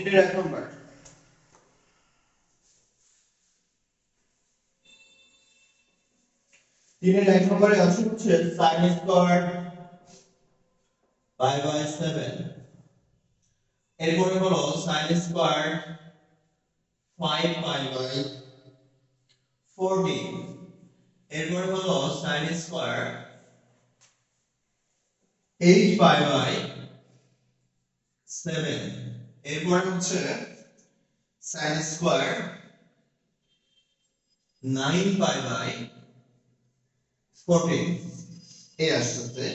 তিনের এক নম্বর তিনের এক নম্বরে আছে হচ্ছে sin স্কয়ার পাই বাই 7 এরপরে হলো sin স্কয়ার 5 পাই বাই 14 এরপরে হলো sin স্কয়ার 8 পাই বাই 7 এরপরে হচ্ছে sin স্কয়ার 9 পাই বাই 14 এই আসছে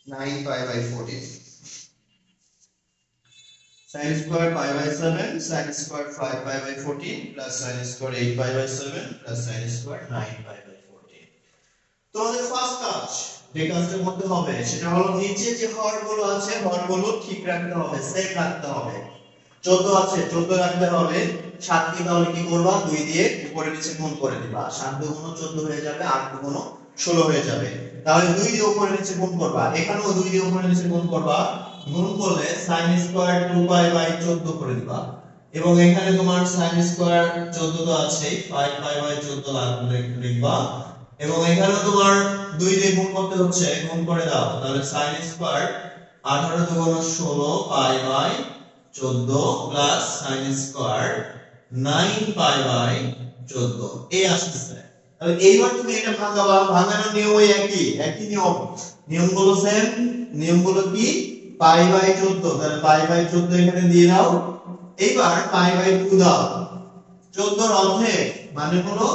9 pi by 14 sin square pi by 7 sin square 5 pi by 14 plus sin square 8 pi by 7 plus sin square 9 pi by 14 তো আমাদের first কাজ যে কাজটা করতে হবে সেটা হলো নিচে যে হরগুলো আছে হরগুলো ঠিক রাখতে হবে সেম রাখতে হবে 14 আছে 14 রাখতে হবে 7 কে তাহলে কি করবা 2 দিয়ে উপরে নিচে গুণ করে দিবা 7 দুগুণ 14 হয়ে যাবে 8 দুগুণ 16 হয়ে যাবে তাহলে 2 দিয়ে উপরে নিচে গুণ করবা এখানেও 2 দিয়ে উপরে নিচে গুণ করবা গুণ করলে sin স্কয়ার 2 পাই বাই 14 করে দিবা এবং এখানে তোমার sin স্কয়ার 14 তো আছেই 5 পাই বাই 14 লিখবা এবং এখানেও তোমার 2 দিয়ে গুণ করতে হচ্ছে গুণ করে দাও তাহলে sin স্কয়ার 18 দুগুণ 16 pi by 14 plus sin square 9 pi by 14 এই আসছে তাহলে এইবার তুমি এটা ভাঙাবা ভাঙানোর নিয়ম ওই একই নিয়মগুলো সেম নিয়মগুলো কি পাই বাই 14 তাহলে পাই বাই 14 এখানে দিয়ে দাও এইবার পাই বাই 2 দাও 14 এর অর্ধেক মানে হলো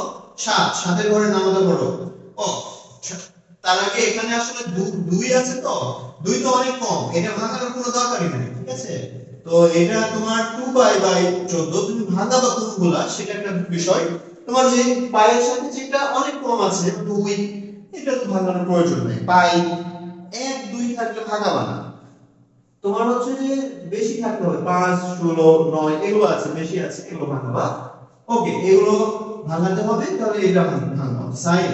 7 7 এর ঘরে নামাতে করো ও তার আগে এখানে আসলে 2 আছে তো 2 তো অনেক কম এটা ভাঙানোর কোনো দরকারই নেই ঠিক আছে তো এটা তোমার 2 পাই বাই 14 তুমি ভাঙাবা কোনগুলা সেটা একটা বিষয় তোমার যে পাইয়ের সাথে যেটা অনেক কম আছে 2 এটা তো ভাঙানোর প্রয়োজন নেই পাই 1 2 থাকলে ভাঙাবা না তোমার হচ্ছে যে বেশি থাকতে হবে 5 16 9 এগুলো আছে বেশি আছে এগুলো ভাঙাবা ওকে এগুলো ভাঙাতে হবে তাহলে এটা ভাঙাবা সাইন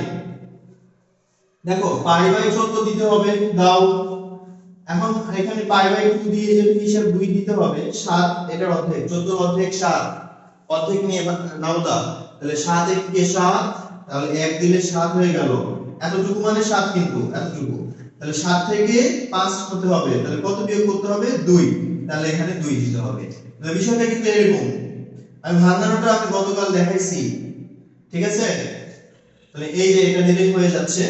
দেখো পাই বাই 14 দিতে হবে দাও এখন এখানে পাই বাই 2 দিয়ে যদি হিসাব 2 দিতে হবে 7 এটার অর্ধেক 14 অর্ধেক 7 অর্ধেক নিয়ে নাও দাও তাহলে 7 1 কে 7 তাহলে 1 দিলে 7 হয়ে গেল এতটুকু মানে 7 কিন্তু এতটুকু তাহলে 7 থেকে 5 করতে হবে তাহলে কত বিয়োগ করতে হবে 2 তাহলে এখানে 2 দিতে হবে তাহলে বিষয়টা কিন্তু এরকম আমি ভাঙানোটা আমি গতকাল দেখাইছি ঠিক আছে তাহলে এই যে এটা দিলেই হয়ে যাচ্ছে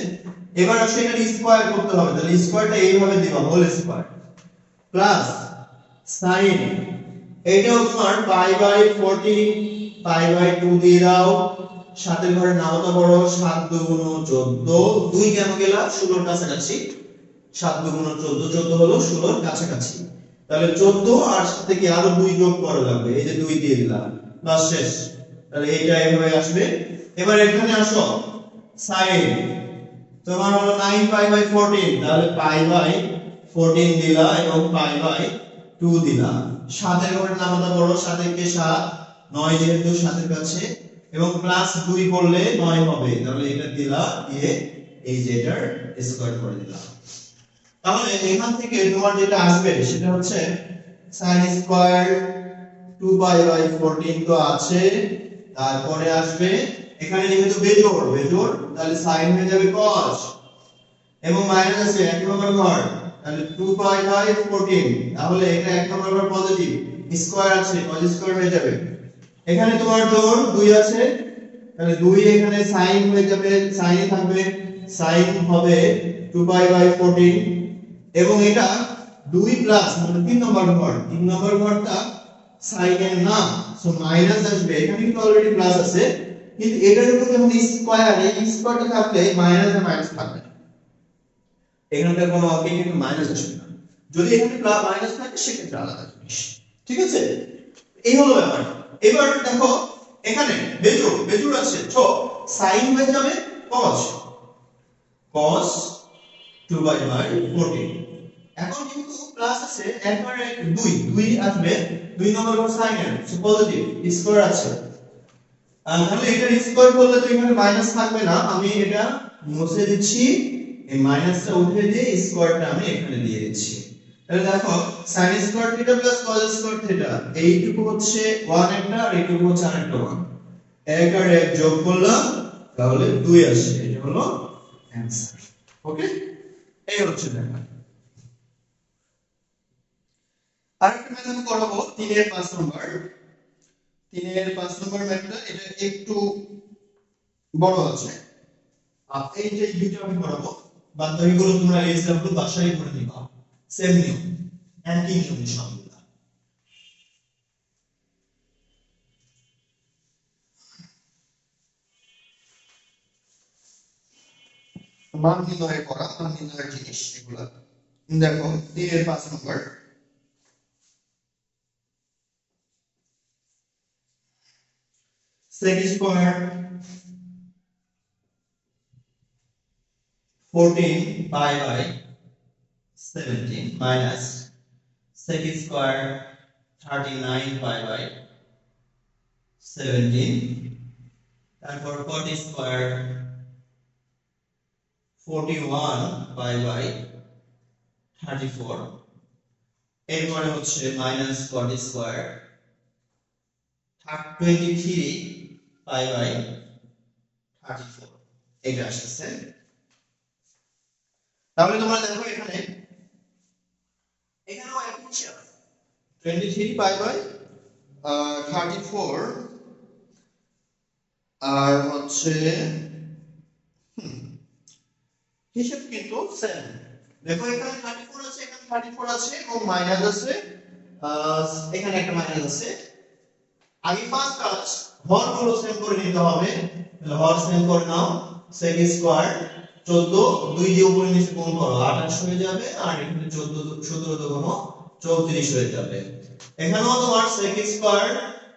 এবার আসলে এটা স্কয়ার করতে হবে তাহলে স্কয়ারটা এইভাবে দিবা হোল স্কয়ার প্লাস sin এইটাও তোমার পাই বাই 14 পাই বাই 2 দিয়ে দাও 7 এর ঘরে নামতা বড় 7 দুগুণ 14 2 কেন গেলা 16 এর কাছাকাছি 7 দুগুণ 14 14 হলো 16 এর কাছাকাছি তাহলে 14 আর সাথে কি আরো 2 যোগ করা লাগবে এই যে 2 দিয়ে দিলাম বাস শেষ তাহলে এইটা এইভাবে আসবে এবার এখানে আসো sin তোমার হলো 9 পাই বাই 14 তাহলে পাই বাই 14 দিলা এবং পাই বাই 2 দিলা 7 এর ঘরে নামতা বড় 7 কে 7 9 যেহেতু 7 এর কাছে এবং প্লাস 2 করলে 9 হবে তাহলে এটা দিলা দিয়ে এই যে এটার স্কয়ার করে দিলা তাহলে এখান থেকে তোমার যেটা আসবে সেটা হচ্ছে sin স্কয়ার 2 পাই বাই 14 তো আছে তারপরে আসবে এখানে যেহেতু বেজোড় তাহলে sin হয়ে যাবে cos এবং মাইনাস আছে এক নম্বর ঘর তাহলে 2 পাই বাই 14 তাহলে এটা এক নম্বর ঘর পজিটিভ স্কয়ার আছে cos স্কয়ার হয়ে যাবে এখানে তোমার জোড় 2 আছে তাহলে 2 এখানে sin হয়ে যাবে sin এ থাকবে sin হবে 2 পাই বাই 14 এবং এটা 2 প্লাস মানে 3 নম্বর ঘরটা sin এর না সো মাইনাস আসবে এখানে কিন্তু অলরেডি প্লাস আছে কিন্তু এটার উপর যখন স্কয়ার এই স্কয়ারটা থাকলে মাইনাস আর মাইনাস থাকবে এখানকার কোনো অঙ্কে কিন্তু মাইনাস আসবে না যদি এখানে প্লাস মাইনাস থাকে সেক্ষেত্রে আলাদা জিনিস ঠিক আছে এই হলো ব্যাপার এবার দেখো এখানে বেজোড় আছে তো sin হয়ে যাবে cos 2 বাই 14 এখন কিন্তু প্লাস আছে একবারে 2 আসবে 2 নম্বর ঘর sin এর সো পজিটিভ স্কয়ার আছে তাহলে এটা স্কয়ার করলে তো এখানে মাইনাস থাকবে না আমি এটা মুছে দিচ্ছি এই মাইনাসটা উঠিয়ে দিয়ে স্কয়ারটা আমি এখানে দিয়ে দিচ্ছি তাহলে দেখো sin square theta plus cos square theta এইটুকু হচ্ছে 1 একটা আর এইটুকু হচ্ছে আরেকটা 1 এক আর এক যোগ করলাম তাহলে 2 আসে এটা হলো অ্যানসার ওকে এই হচ্ছে দেখো আরেকটা ম্যাথ আমি করাবো 3 এর 5 নাম্বার 3 এর 5 নাম্বার ম্যাথটা এটা একটু বড় আছে এই যে দুটো আমি করাবো বাদবাকিগুলো তোমরা এই এক্সাম্পল বাসায় করে নিবা সেম নিয়ম একই নিয়ম সবগুলো মান নির্ণয় করা মান নির্ণয়ের জিনিস এগুলো দেখো 3 এর 5 number sec square 14 pi by 17 minus sec square 39 pi by 17 তারপর cot square 41 pi by 34 এরপরে হচ্ছে minus cot square 23 pi by 34 এটা আসছে তাহলে তোমরা দেখো এখানে এখানেও একই শেপ 23 পাই বাই 34 আর হচ্ছে হিসাব কিন্তু সেম দেখো এখানে 34 আছে এখানে 34 আছে এবং মাইনাস আছে এখানে একটা মাইনাস আছে আগে ফার্স্ট কাজ হরগুলো সেম করে নিতে হবে তাহলে হর সেম করে নাও sec স্কয়ার 14 দুই দিয়ে উপরে নিচে গুণ করো 28 হয়ে যাবে আর এখানে 14 17 দুগুণ 34 হয়ে যাবে এখানেও তোমার sec স্কয়ার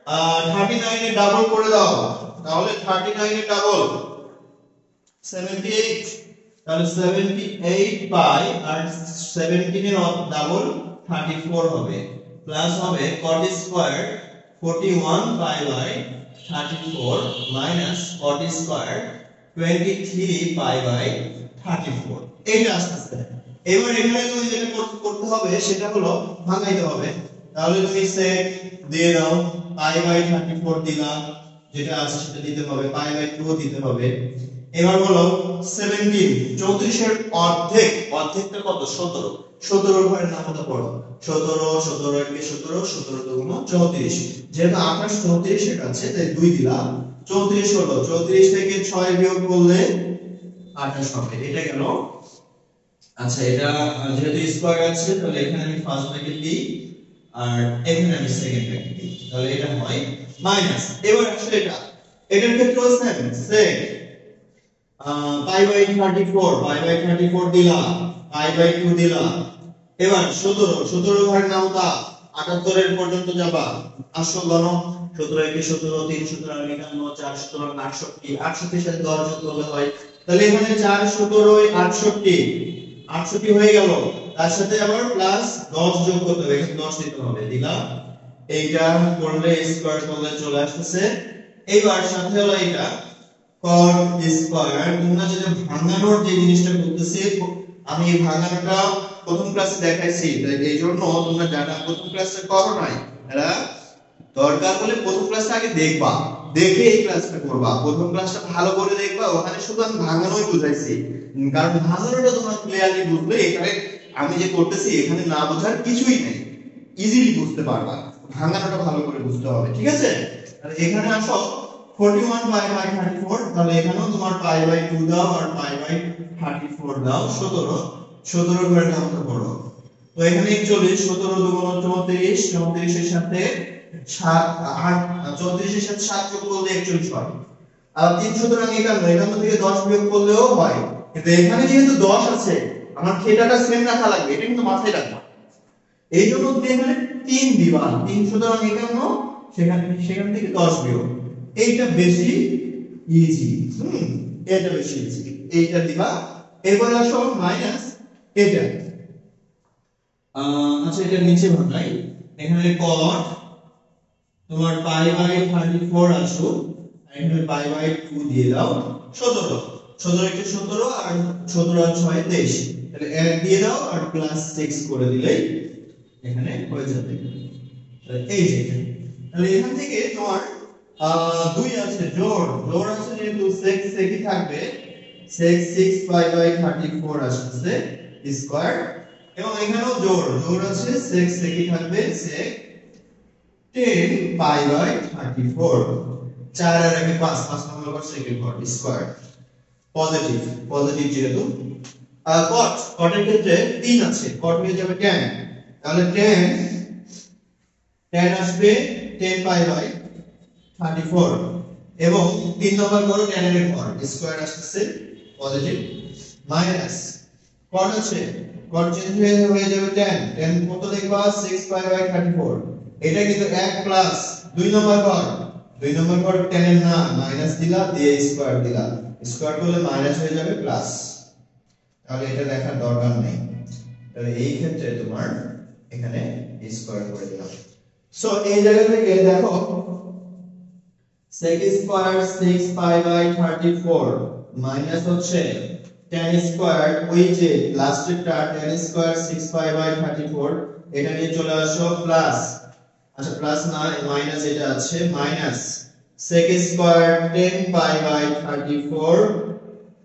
39 এ ডাবল করে দাও তাহলে 39 এ ডাবল 78 তাহলে 78 পাই আর 17 এর ডাবল 34 হবে প্লাস হবে cot square 41 pi by 34 minus cot square 23 pi by 34 এইটা আসছে এবার এখানে তুমি যেটা করতে হবে সেটা হলো ভাঙাইতে হবে তাহলে তুমি sec দিয়ে দাও পাই বাই 34 দিলাম যেটা আছে সেটা দিতে হবে পাই বাই 2 দিতে হবে এবার বলো 17 34 এর অর্ধেকটা কত 17 17 এর ঘরের নামটা পড়ো 17 17 এর 17 17 দুগুণ 34 যেহেতু 28 34 এর কাছে তাই 2 দিলাম 34 হলো 34 থেকে 6 বিয়োগ করলে 28 হবে এটা গেল আচ্ছা এটা যেহেতু স্কয়ার আছে তাহলে এখানে আমি ফার্স্ট ব্র্যাকেট দিই আর এখানে আমি সেকেন্ড ব্র্যাকেট দিই তাহলে এটা হয় মাইনাস এবার আসলে এটার ক্ষেত্রেও same sec pi by 34 pi by 34 দিলাম পাই বাই 2 দিলাম এবার 17 ঘরের নামটা 78 এর পর্যন্ত যাবা আসল গণ 17 একে 17 3 17 51 4 17 68 68 এর সাথে 10 যোগ করলে হয় তাহলে এখানে 4 17 68 68 হয়ে গেল তার সাথে আবার প্লাস 10 যোগ করতে হবে এখানে 10 দিতে হবে দিলাম এইটা করলে স্কয়ার করলে চলে আসছে এইবার সাথে হলো এটা cot স্কয়ার তোমরা যেটা ভাঙানোর যে জিনিসটা করতেছি আমি এই ভাঙানোটা প্রথম ক্লাসে দেখাইছি তাই এইজন্য তোমরা যারা প্রথম ক্লাসে করো নাই এরা দরকার হলে প্রথম ক্লাসটা আগে দেখবা দেখে এই ক্লাসটা করবা প্রথম ক্লাসটা ভালো করে দেখবা ওখানে শুধু আমি ভাঙানোই বুঝাইছি কারণ ভাঙানোটা তোমরা ক্লিয়ারলি বুঝলে এখানে আমি যে করতেছি এখানে না বোঝার কিছুই নেই ইজিলি বুঝতে পারবা ভাঙানোটা ভালো করে বুঝতে হবে ঠিক আছে আর এখানে আসো 41 পাই বাই 34 তাহলে এখানেও তোমার পাই বাই 2 দাও আর পাই বাই 34 দাও 17 এর ঘরের নামটা পড়ো তো এখানে 41 17 দুগুণ 34 34 এর সাথে 7 8 34 এর সাথে 7 যোগ করলে 41 হয় আর 3 সুতরাং এখান থেকে 10 বিয়োগ করলেও হয় কিন্তু এখানে যেহেতু 10 আছে আমার থিটাটা সেম রাখা লাগবে এটা কিন্তু মাথায় রাখবা এইজন্য তুমি এখানে 3 দিবা 3 সুতরাং এখানেও সেখান থেকে 10 বিয়োগ এইটা বেশি ইজি এটা বেশি ইজি এইটা দিবা এরপর আসো মাইনাস এটা আচ্ছা এটা নিচে ভাঙাই এখানে cot তোমার পাই বাই 34 আসো এখানে পাই বাই 2 দিয়ে দাও 17 17 একে 17 আর 17 আর 6 23 তাহলে 1 দিয়ে দাও আর প্লাস 6 করে দিলেই এখানে হয়ে যাবে। তাহলে এই যে তাহলে এখান থেকে তোমার 2 আছে জোড় আছে যেহেতু 6 একই থাকবে 6 পাই বাই 34 আসছে স্কয়ার এবং এখানেও জোড় আছে 6 একই থাকবে 10 পাই বাই 34 4 আর আগে 5 নম্বর কর সেকেন্ড কর স্কয়ার পজিটিভ যেহেতু কটের ক্ষেত্রে 3 আছে কট হয়ে যাবে 10 তাহলে 10 আসবে 10 পাই বাই 34 এবং 3 নম্বর করো 10 এর ঘর স্কয়ার আসছে পজিটিভ মাইনাস কট আছে কট চেঞ্জ হয়ে যাবে 10 কত লিখবা 6 পাই বাই 34 এটা কিন্তু 1 প্লাস 2 নম্বর ঘর 10 এর না মাইনাস দিলা দিয়ে স্কয়ার দিলা স্কয়ার করলে মাইনাস হয়ে যাবে প্লাস তাহলে এটা দেখার দরকার নেই তাহলে এই ক্ষেত্রে তোমার এখানে স্কয়ার করে দিলাম সো এই জায়গা থেকে দেখো sec square 6 pi by 34 minus হচ্ছে tan স্কয়ার ওই যে লাস্টেরটা tan স্কয়ার 6 পাই বাই 34 এটা নিয়ে চলে আসো প্লাস আচ্ছা প্লাস না মাইনাস এটা আছে minus sec square 10 pi by 34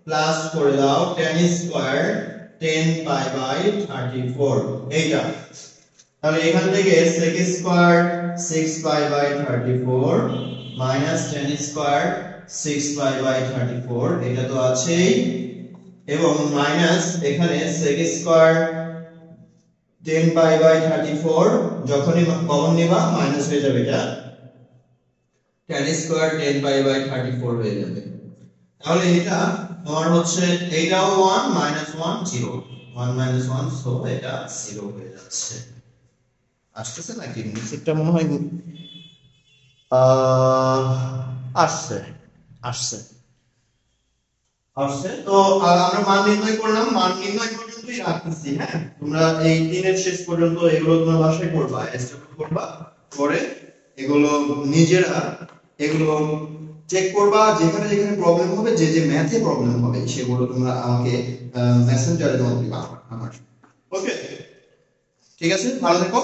plus করে দাও tan স্কয়ার 10 পাই বাই 34 এইটা তাহলে এখান থেকে sec square 6 pi by 34 minus tan square 6 pi by 34 এটা তো আছেই এবং মাইনাস এখানে sec স্কয়ার 10 পাই বাই 34 যখনই কমন নিবা মাইনাস হয়ে যাবে এটা tan স্কয়ার 10 পাই বাই 34 হয়ে যাবে তাহলে এটা তোমার হচ্ছে এইটাও 1 মাইনাস 1 0 1 মাইনাস 1 সো এটা 0 হয়ে যাচ্ছে আসছে নাকি নিচেরটা মনে হয় আসছে তো আমরা মান নির্ণয় করলাম মান নির্ণয় পর্যন্তই রাখতেছি হ্যাঁ তোমরা এই দিনের শেষ পর্যন্ত এগুলো তোমরা বাসায় করবা এস্টিমেট করবা করে এগুলো নিজেরা এগুলো চেক করবা যেখানে যেখানে প্রবলেম হবে যে ম্যাথে প্রবলেম হবে সেগুলো তোমরা আমাকে মেসেঞ্জারে জমা দিবা আমার ওকে ঠিক আছে ভালো থেকো